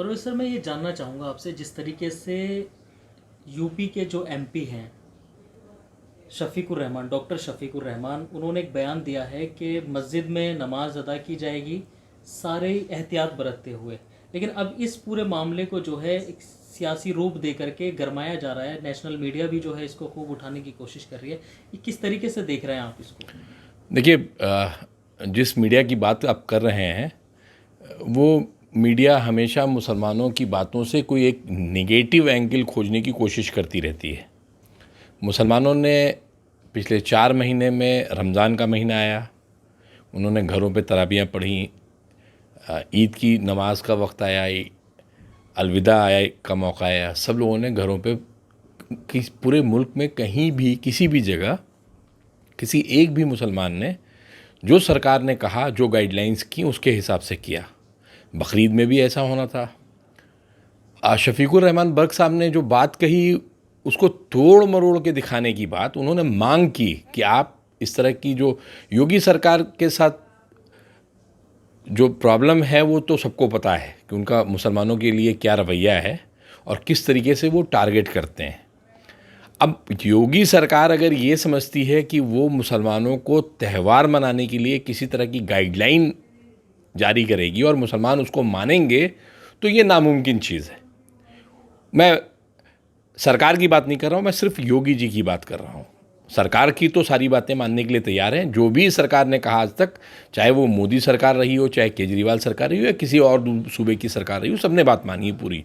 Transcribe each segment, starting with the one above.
और सर मैं ये जानना चाहूँगा आपसे, जिस तरीके से यूपी के जो एमपी हैं शफ़ीकुर रहमान, डॉक्टर शफ़ीकुर रहमान, उन्होंने एक बयान दिया है कि मस्जिद में नमाज अदा की जाएगी सारे एहतियात बरतते हुए। लेकिन अब इस पूरे मामले को जो है एक सियासी रूप दे करके गरमाया जा रहा है। नेशनल मीडिया भी जो है इसको खूब उठाने की कोशिश कर रही है। ये किस तरीके से देख रहे हैं आप इसको? देखिए, जिस मीडिया की बात आप कर रहे हैं वो मीडिया हमेशा मुसलमानों की बातों से कोई एक नेगेटिव एंगल खोजने की कोशिश करती रहती है। मुसलमानों ने पिछले 4 महीने में रमज़ान का महीना आया, उन्होंने घरों पे तराबियाँ पढ़ी, ईद की नमाज का वक्त आया, अलविदा आया का मौका आया, सब लोगों ने घरों पे पूरे मुल्क में कहीं भी किसी भी जगह किसी एक भी मुसलमान ने जो सरकार ने कहा, जो गाइडलाइंस की, उसके हिसाब से किया। बकरीद में भी ऐसा होना था। शफ़ीकुर रहमान बर्क साहब ने जो बात कही उसको तोड़ मरोड़ के दिखाने की बात उन्होंने मांग की कि आप इस तरह की जो योगी सरकार के साथ जो प्रॉब्लम है वो तो सबको पता है कि उनका मुसलमानों के लिए क्या रवैया है और किस तरीके से वो टारगेट करते हैं। अब योगी सरकार अगर ये समझती है कि वो मुसलमानों को त्यौहार मनाने के लिए किसी तरह की गाइडलाइन जारी करेगी और मुसलमान उसको मानेंगे, तो ये नामुमकिन चीज़ है। मैं सरकार की बात नहीं कर रहा हूँ, मैं सिर्फ योगी जी की बात कर रहा हूँ। सरकार की तो सारी बातें मानने के लिए तैयार हैं। जो भी सरकार ने कहा आज तक, चाहे वो मोदी सरकार रही हो, चाहे केजरीवाल सरकार रही हो या किसी और सूबे की सरकार रही हो, सबने बात मानी है पूरी।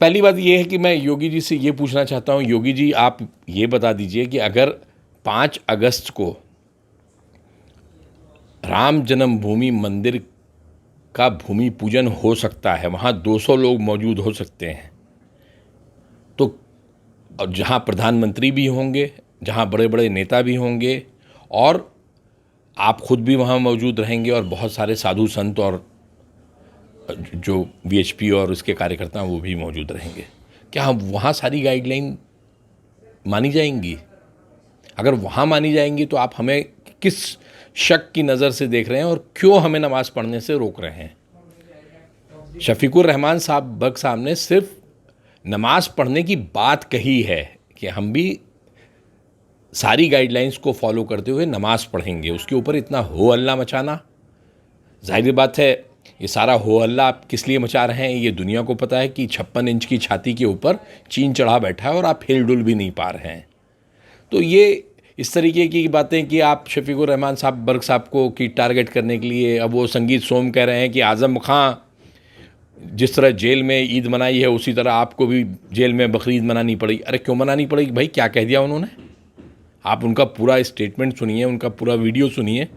पहली बात ये है कि मैं योगी जी से ये पूछना चाहता हूँ, योगी जी आप ये बता दीजिए कि अगर 5 अगस्त को राम जन्मभूमि मंदिर का भूमि पूजन हो सकता है, वहाँ 200 लोग मौजूद हो सकते हैं, तो जहाँ प्रधानमंत्री भी होंगे, जहाँ बड़े बड़े नेता भी होंगे और आप खुद भी वहाँ मौजूद रहेंगे और बहुत सारे साधु संत और जो वीएचपी और उसके कार्यकर्ता वो भी मौजूद रहेंगे, क्या हम वहाँ सारी गाइडलाइन मानी जाएंगी? अगर वहाँ मानी जाएंगी तो आप हमें किस शक की नज़र से देख रहे हैं और क्यों हमें नमाज पढ़ने से रोक रहे हैं? शफ़ीकुर रहमान साहब बर्क साहब ने सिर्फ नमाज पढ़ने की बात कही है कि हम भी सारी गाइडलाइंस को फॉलो करते हुए नमाज पढ़ेंगे। उसके ऊपर इतना हो हल्ला मचाना, जाहिर बात है ये सारा हो हल्ला आप किस लिए मचा रहे हैं, ये दुनिया को पता है कि 56 इंच की छाती के ऊपर चीन चढ़ा बैठा है और आप हिलडुल भी नहीं पा रहे हैं। तो ये इस तरीके की बातें कि आप शफ़ीकुर रहमान साहब बर्क साहब को की टारगेट करने के लिए, अब वो संगीत सोम कह रहे हैं कि आज़म खां जिस तरह जेल में ईद मनाई है उसी तरह आपको भी जेल में बकरीद मनानी पड़ेगी। अरे क्यों मनानी पड़ेगी भाई? क्या कह दिया उन्होंने? आप उनका पूरा स्टेटमेंट सुनिए, उनका पूरा वीडियो सुनिए।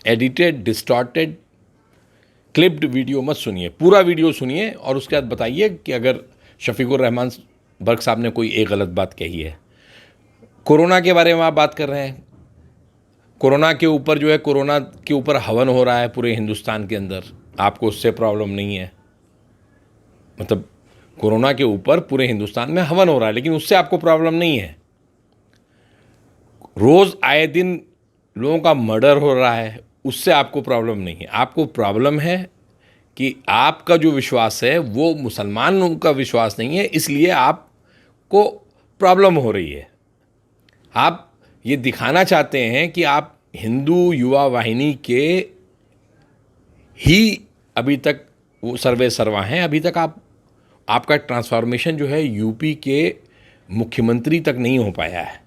एडिटेड, डिस्टॉर्टेड, क्लिप्ड वीडियो मत सुनिए, पूरा वीडियो सुनिए और उसके बाद बताइए कि अगर शफ़ीकुर रहमान बर्क साहब ने कोई एक गलत बात कही है। कोरोना के बारे में आप बात कर रहे हैं, कोरोना के ऊपर जो है, कोरोना के ऊपर हवन हो रहा है पूरे हिंदुस्तान के अंदर, आपको उससे प्रॉब्लम नहीं है? मतलब कोरोना के ऊपर पूरे हिंदुस्तान में हवन हो रहा है लेकिन उससे आपको प्रॉब्लम नहीं है। रोज़ आए दिन लोगों का मर्डर हो रहा है, उससे आपको प्रॉब्लम नहीं है। आपको प्रॉब्लम है कि आपका जो विश्वास है वो मुसलमानों का विश्वास नहीं है, इसलिए आपको प्रॉब्लम हो रही है। आप ये दिखाना चाहते हैं कि आप हिंदू युवा वाहिनी के ही अभी तक वो सर्वे सर्वा हैं। अभी तक आपका ट्रांसफॉर्मेशन जो है यूपी के मुख्यमंत्री तक नहीं हो पाया है।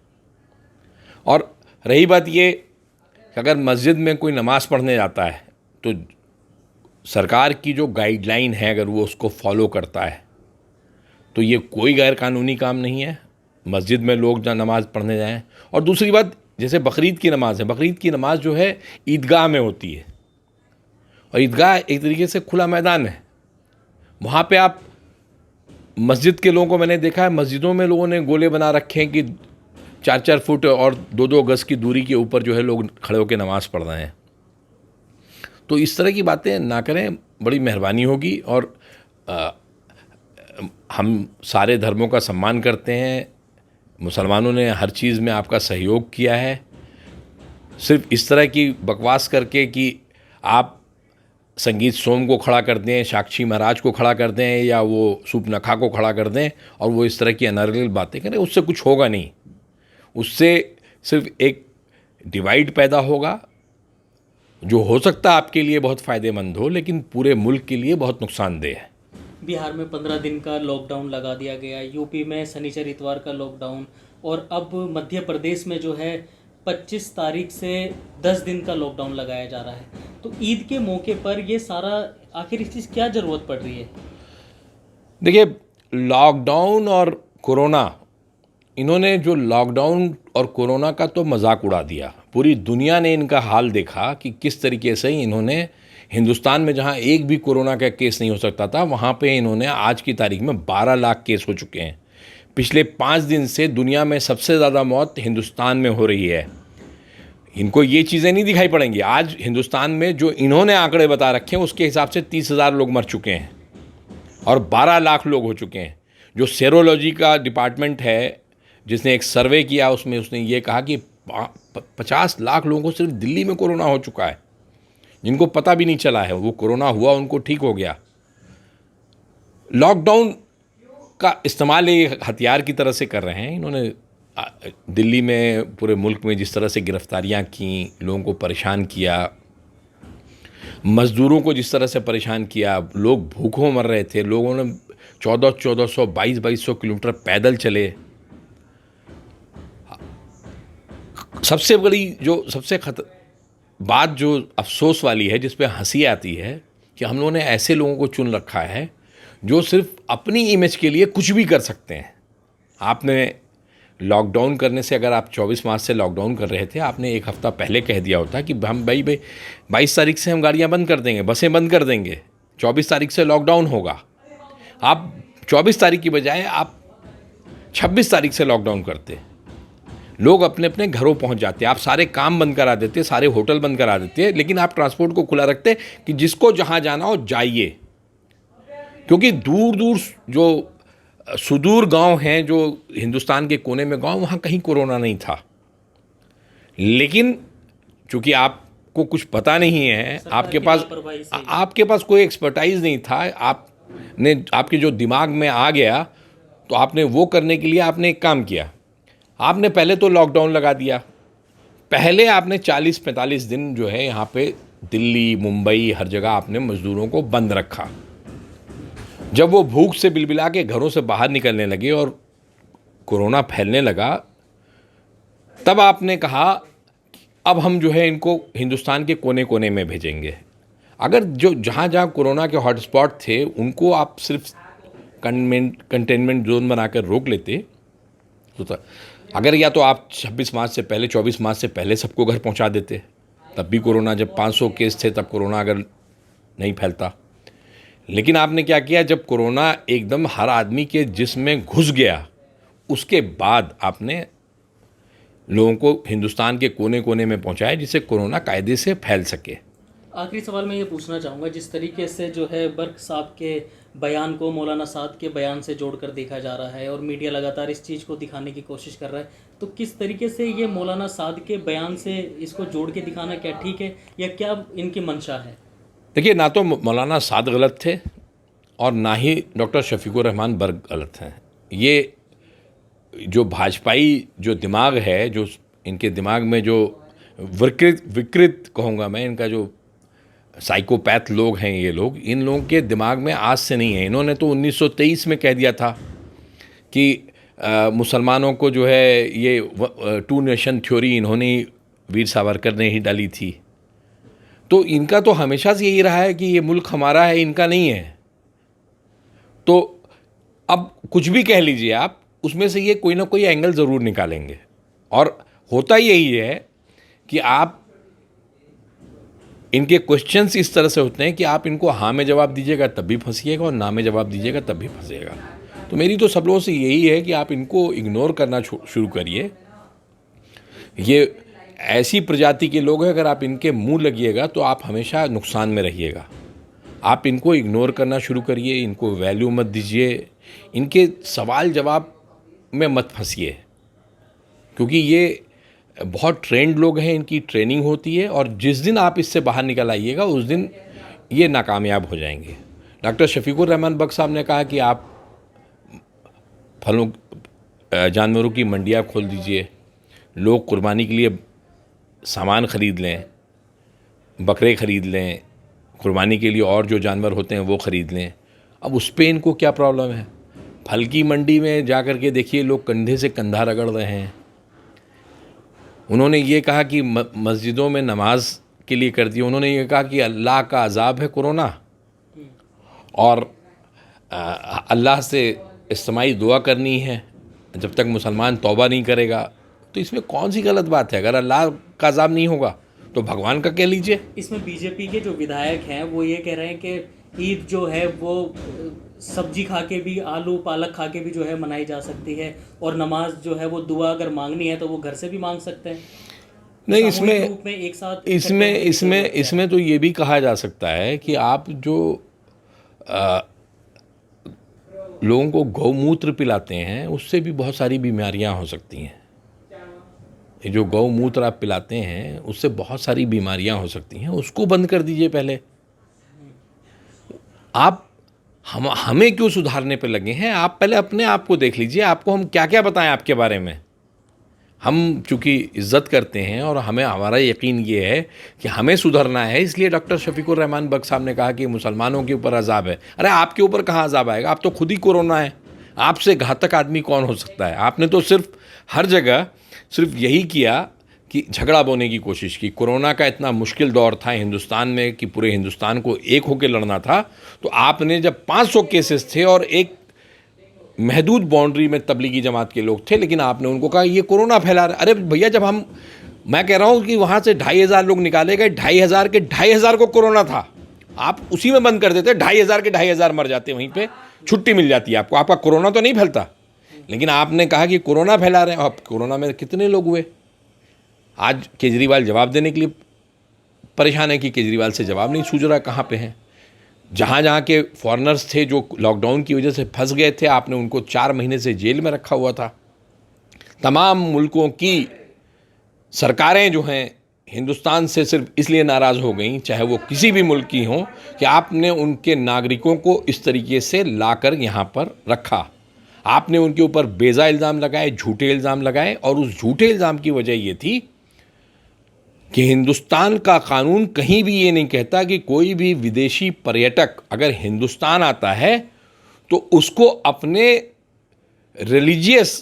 और रही बात ये कि अगर मस्जिद में कोई नमाज़ पढ़ने जाता है तो सरकार की जो गाइडलाइन है अगर वो उसको फॉलो करता है तो ये कोई गैर कानूनी काम नहीं है। मस्जिद में लोग जहाँ नमाज़ पढ़ने जाएं। और दूसरी बात, जैसे बकरीद की नमाज़ है, बकरीद की नमाज़ जो है ईदगाह में होती है और ईदगाह एक तरीके से खुला मैदान है। वहाँ पे आप मस्जिद के लोगों को मैंने देखा है, मस्जिदों में लोगों ने गोले बना रखे हैं कि 4-4 फुट और 2-2 गज़ की दूरी के ऊपर जो है लोग खड़े होकर नमाज़ पढ़ रहे हैं। तो इस तरह की बातें ना करें, बड़ी मेहरबानी होगी। और हम सारे धर्मों का सम्मान करते हैं, मुसलमानों ने हर चीज़ में आपका सहयोग किया है। सिर्फ इस तरह की बकवास करके कि आप संगीत सोम को खड़ा कर दें, साक्षी महाराज को खड़ा कर दें, या वो सुपनखा को खड़ा कर दें और वो इस तरह की अनर्गल बातें करें, उससे कुछ होगा नहीं। उससे सिर्फ एक डिवाइड पैदा होगा जो हो सकता है आपके लिए बहुत फ़ायदेमंद हो, लेकिन पूरे मुल्क के लिए बहुत नुकसानदेह है। बिहार में 15 दिन का लॉकडाउन लगा दिया गया, यूपी में शनिचर इतवार का लॉकडाउन, और अब मध्य प्रदेश में जो है 25 तारीख से 10 दिन का लॉकडाउन लगाया जा रहा है। तो ईद के मौके पर ये सारा आखिर इस चीज़ क्या ज़रूरत पड़ रही है? देखिए, लॉकडाउन और कोरोना, इन्होंने जो लॉकडाउन और कोरोना का तो मजाक उड़ा दिया। पूरी दुनिया ने इनका हाल देखा कि किस तरीके से इन्होंने हिंदुस्तान में, जहां एक भी कोरोना का केस नहीं हो सकता था, वहां पे इन्होंने आज की तारीख में 12 लाख केस हो चुके हैं। पिछले 5 दिन से दुनिया में सबसे ज़्यादा मौत हिंदुस्तान में हो रही है। इनको ये चीज़ें नहीं दिखाई पड़ेंगी। आज हिंदुस्तान में जो इन्होंने आंकड़े बता रखे हैं उसके हिसाब से 30,000 लोग मर चुके हैं और 12 लाख लोग हो चुके हैं। जो सेरोलॉजी का डिपार्टमेंट है, जिसने एक सर्वे किया, उसमें उसने ये कहा कि 50 लाख लोगों को सिर्फ दिल्ली में कोरोना हो चुका है, जिनको पता भी नहीं चला है। वो कोरोना हुआ, उनको ठीक हो गया। लॉकडाउन का इस्तेमाल एक हथियार की तरह से कर रहे हैं इन्होंने। दिल्ली में, पूरे मुल्क में जिस तरह से गिरफ्तारियां की, लोगों को परेशान किया, मज़दूरों को जिस तरह से परेशान किया, लोग भूखों मर रहे थे, लोगों ने 1400, 2200 किलोमीटर पैदल चले। सबसे बड़ी बात जो अफसोस वाली है, जिस पे हंसी आती है, कि हम लोगों ने ऐसे लोगों को चुन रखा है जो सिर्फ अपनी इमेज के लिए कुछ भी कर सकते हैं। आपने लॉकडाउन करने से, अगर आप 24 मार्च से लॉकडाउन कर रहे थे, आपने एक हफ़्ता पहले कह दिया होता कि हम भाई 22 तारीख से हम गाड़ियाँ बंद कर देंगे, बसें बंद कर देंगे, 24 तारीख से लॉकडाउन होगा। आप 24 तारीख की बजाय आप 26 तारीख से लॉकडाउन करते, लोग अपने अपने घरों पहुंच जाते, आप सारे काम बंद करा देते, सारे होटल बंद करा देते, लेकिन आप ट्रांसपोर्ट को खुला रखते कि जिसको जहां जाना हो जाइए। क्योंकि दूर दूर जो सुदूर गांव हैं, जो हिंदुस्तान के कोने में गांव, वहां कहीं कोरोना नहीं था। लेकिन चूंकि आपको कुछ पता नहीं है, आपके पास कोई एक्सपर्टाइज नहीं था, आपके जो दिमाग में आ गया, तो आपने वो करने के लिए आपने एक काम किया। आपने पहले तो लॉकडाउन लगा दिया। पहले आपने 40-45 दिन जो है यहाँ पे दिल्ली, मुंबई, हर जगह आपने मज़दूरों को बंद रखा। जब वो भूख से बिलबिला के घरों से बाहर निकलने लगे और कोरोना फैलने लगा, तब आपने कहा अब हम जो है इनको हिंदुस्तान के कोने कोने में भेजेंगे। अगर जो जहाँ जहाँ कोरोना के हॉटस्पॉट थे उनको आप सिर्फ कंटेनमेंट जोन बनाकर रोक लेते, तो अगर या तो आप 26 मार्च से पहले, 24 मार्च से पहले सबको घर पहुंचा देते, तब भी कोरोना, जब 500 केस थे तब कोरोना अगर नहीं फैलता। लेकिन आपने क्या किया, जब कोरोना एकदम हर आदमी के जिस्म में घुस गया, उसके बाद आपने लोगों को हिंदुस्तान के कोने कोने में पहुंचाया, जिससे कोरोना कायदे से फैल सके। आखिरी सवाल मैं ये पूछना चाहूँगा, जिस तरीके से जो है बर्क साहब के बयान को मौलाना साद के बयान से जोड़कर देखा जा रहा है और मीडिया लगातार इस चीज़ को दिखाने की कोशिश कर रहा है, तो किस तरीके से ये मौलाना साद के बयान से इसको जोड़ के दिखाना क्या ठीक है, या क्या इनकी मंशा है? देखिए, ना तो मौलाना साद गलत थे और ना ही डॉक्टर शफीकुर रहमान बर्क गलत हैं। ये जो भाजपाई जो दिमाग है, जो इनके दिमाग में जो विकृत कहूँगा मैं, इनका जो साइकोपैथ लोग हैं, ये लोग, इन लोगों के दिमाग में आज से नहीं है। इन्होंने तो 1923 में कह दिया था कि मुसलमानों को जो है ये 2 नेशन थ्योरी इन्होंने, वीर सावरकर ने ही डाली थी। तो इनका तो हमेशा से यही रहा है कि ये मुल्क हमारा है, इनका नहीं है। तो अब कुछ भी कह लीजिए आप, उसमें से ये कोई ना कोई एंगल ज़रूर निकालेंगे। और होता यही है कि आप इनके क्वेश्चंस इस तरह से होते हैं कि आप इनको हाँ में जवाब दीजिएगा तब भी फंसिएगा, और ना में जवाब दीजिएगा तब भी फंसिएगा। तो मेरी तो सब लोगों से यही है कि आप इनको इग्नोर करना शुरू करिए। ये ऐसी प्रजाति के लोग हैं, अगर आप इनके मुंह लगिएगा तो आप हमेशा नुकसान में रहिएगा। आप इनको इग्नोर करना शुरू करिए, इनको वैल्यू मत दीजिए, इनके सवाल जवाब में मत फंसिए, क्योंकि ये बहुत ट्रेंड लोग हैं, इनकी ट्रेनिंग होती है, और जिस दिन आप इससे बाहर निकल आइएगा उस दिन ये नाकामयाब हो जाएंगे। डॉक्टर शफीकुर रहमान बख्श साहब ने कहा कि आप जानवरों की मंडियाँ खोल दीजिए, लोग कुर्बानी के लिए सामान ख़रीद लें, बकरे ख़रीद लें, कुर्बानी के लिए और जो जानवर होते हैं वो ख़रीद लें। अब उस पर इनको क्या प्रॉब्लम है? फल की मंडी में जा कर के देखिए, लोग कंधे से कंधा रगड़ रहे हैं। उन्होंने ये कहा कि मस्जिदों में नमाज के लिए कर दिया। उन्होंने ये कहा कि अल्लाह का अजाब है कोरोना, और अल्लाह से इज्तिमाई दुआ करनी है जब तक मुसलमान तौबा नहीं करेगा। तो इसमें कौन सी गलत बात है? अगर अल्लाह का अजाब नहीं होगा तो भगवान का कह लीजिए। इसमें बीजेपी के जो विधायक हैं वो ये कह रहे हैं कि ईद जो है वो सब्जी खा के भी, आलू पालक खा के भी जो है मनाई जा सकती है, और नमाज जो है वो दुआ अगर मांगनी है तो वो घर से भी मांग सकते हैं। नहीं, सामूहिक रूप में एक साथ इसमें तो ये भी कहा जा सकता है कि आप जो लोगों को गौमूत्र पिलाते हैं उससे भी बहुत सारी बीमारियां हो सकती हैं। ये जो गौमूत्र आप पिलाते हैं उससे बहुत सारी बीमारियां हो सकती हैं, उसको बंद कर दीजिए पहले। आप हमें क्यों सुधारने पे लगे हैं? आप पहले अपने आप को देख लीजिए। आपको हम क्या क्या बताएं आपके बारे में? हम चूँकि इज़्ज़त करते हैं और हमारा यकीन ये है कि हमें सुधरना है, इसलिए डॉक्टर शफीकुर रहमान बख्श साहब ने कहा कि मुसलमानों के ऊपर अजाब है। अरे आपके ऊपर कहाँ अजाब आएगा? आप तो खुद ही कोरोना है। आपसे घातक आदमी कौन हो सकता है? आपने तो सिर्फ हर जगह सिर्फ यही किया कि झगड़ा बोने की कोशिश की। कोरोना का इतना मुश्किल दौर था हिंदुस्तान में कि पूरे हिंदुस्तान को एक होकर लड़ना था, तो आपने जब 500 केसेस थे और एक महदूद बाउंड्री में तबलीगी जमात के लोग थे, लेकिन आपने उनको कहा ये कोरोना फैला रहा है। अरे भैया, जब मैं कह रहा हूँ कि वहाँ से 2500 लोग निकाले गए, 2500 के 2500 को कोरोना था, आप उसी में बंद कर देते, 2500 के 2500 मर जाते, वहीं पे छुट्टी मिल जाती है आपको, आपका कोरोना तो नहीं फैलता। लेकिन आपने कहा कि कोरोना फैला रहे हैं। अब कोरोना में कितने लोग हुए? आज केजरीवाल जवाब देने के लिए परेशान है कि केजरीवाल से जवाब नहीं सूझ रहा कहाँ पे हैं। जहाँ जहाँ के फॉरेनर्स थे जो लॉकडाउन की वजह से फंस गए थे, आपने उनको 4 महीने से जेल में रखा हुआ था। तमाम मुल्कों की सरकारें जो हैं हिंदुस्तान से सिर्फ इसलिए नाराज़ हो गई, चाहे वो किसी भी मुल्क की हों, कि आपने उनके नागरिकों को इस तरीके से लाकर यहाँ पर रखा। आपने उनके ऊपर बेजा इल्ज़ाम लगाए, झूठे इल्ज़ाम लगाए, और उस झूठे इल्ज़ाम की वजह ये थी कि हिंदुस्तान का कानून कहीं भी ये नहीं कहता कि कोई भी विदेशी पर्यटक अगर हिंदुस्तान आता है तो उसको अपने रिलीजियस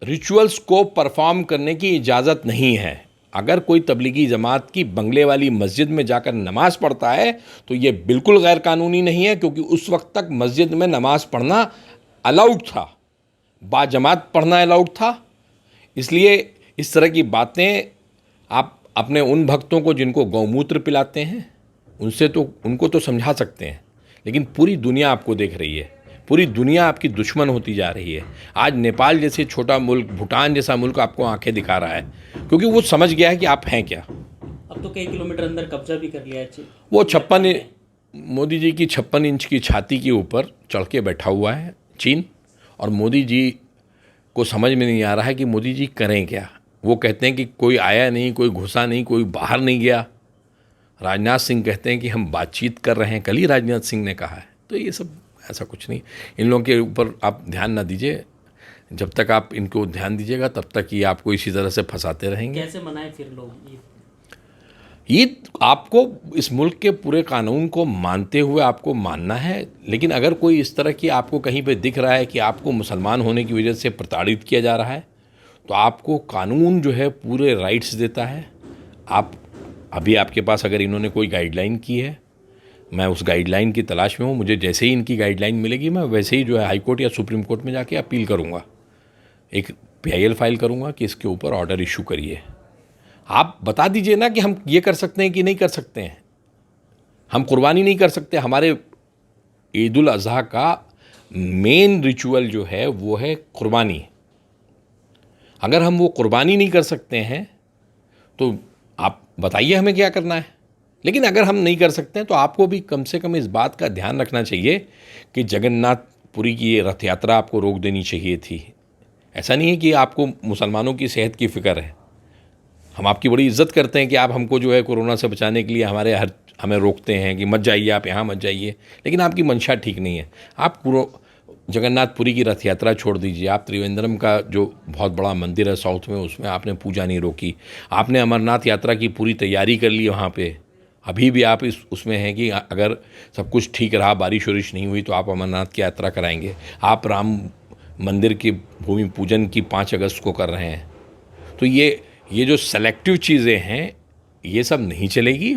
रिचुअल्स को परफॉर्म करने की इजाज़त नहीं है। अगर कोई तबलीगी जमात की बंगले वाली मस्जिद में जाकर नमाज पढ़ता है तो ये बिल्कुल गैर कानूनी नहीं है, क्योंकि उस वक्त तक मस्जिद में नमाज पढ़ना अलाउड था, बाजमात पढ़ना अलाउड था। इसलिए इस तरह की बातें आप अपने उन भक्तों को जिनको गौमूत्र पिलाते हैं उनको तो समझा सकते हैं, लेकिन पूरी दुनिया आपको देख रही है, पूरी दुनिया आपकी दुश्मन होती जा रही है। आज नेपाल जैसे छोटा मुल्क, भूटान जैसा मुल्क आपको आंखें दिखा रहा है, क्योंकि वो समझ गया है कि आप हैं क्या। अब तो कई किलोमीटर अंदर कब्जा भी कर लिया है। वो मोदी जी की 56 इंच की छाती के ऊपर चढ़ के बैठा हुआ है चीन, और मोदी जी को समझ में नहीं आ रहा है कि मोदी जी करें क्या। वो कहते हैं कि कोई आया नहीं, कोई घुसा नहीं, कोई बाहर नहीं गया। राजनाथ सिंह कहते हैं कि हम बातचीत कर रहे हैं, कल ही राजनाथ सिंह ने कहा है। तो ये सब ऐसा कुछ नहीं, इन लोगों के ऊपर आप ध्यान ना दीजिए। जब तक आप इनको ध्यान दीजिएगा तब तक ये आपको इसी तरह से फंसाते रहेंगे। कैसे मनाएं फिर लोग ईद? आपको इस मुल्क के पूरे कानून को मानते हुए आपको मानना है, लेकिन अगर कोई इस तरह की आपको कहीं पे दिख रहा है कि आपको मुसलमान होने की वजह से प्रताड़ित किया जा रहा है, तो आपको कानून जो है पूरे राइट्स देता है। आप अभी आपके पास अगर इन्होंने कोई गाइडलाइन की है, मैं उस गाइडलाइन की तलाश में हूँ। मुझे जैसे ही इनकी गाइडलाइन मिलेगी मैं वैसे ही जो है हाई कोर्ट या सुप्रीम कोर्ट में जाके अपील करूँगा, एक PIL फाइल करूँगा कि इसके ऊपर ऑर्डर इशू करिए। आप बता दीजिए ना कि हम ये कर सकते हैं कि नहीं कर सकते हैं। हम कुर्बानी नहीं कर सकते। हमारे ईद उल अज़हा का मेन रिचुअल जो है वो है कुर्बानी। अगर हम वो कुर्बानी नहीं कर सकते हैं तो आप बताइए हमें क्या करना है। लेकिन अगर हम नहीं कर सकते हैं तो आपको भी कम से कम इस बात का ध्यान रखना चाहिए कि जगन्नाथपुरी की ये रथ यात्रा आपको रोक देनी चाहिए थी। ऐसा नहीं है कि आपको मुसलमानों की सेहत की फ़िक्र है। हम आपकी बड़ी इज्जत करते हैं कि आप हमको जो है कोरोना से बचाने के लिए हमारे हमें रोकते हैं कि मत जाइए, आप यहाँ मत जाइए, लेकिन आपकी मंशा ठीक नहीं है। आप पूरा जगन्नाथपुरी की रथ यात्रा छोड़ दीजिए, आप त्रिवेंद्रम का जो बहुत बड़ा मंदिर है साउथ में, उसमें आपने पूजा नहीं रोकी। आपने अमरनाथ यात्रा की पूरी तैयारी कर ली वहाँ पे, अभी भी आप उसमें हैं कि अगर सब कुछ ठीक रहा, बारिश वारिश नहीं हुई, तो आप अमरनाथ की यात्रा कराएंगे। आप राम मंदिर के भूमि पूजन की 5 अगस्त को कर रहे हैं। तो ये जो सेलेक्टिव चीज़ें हैं, ये सब नहीं चलेगी।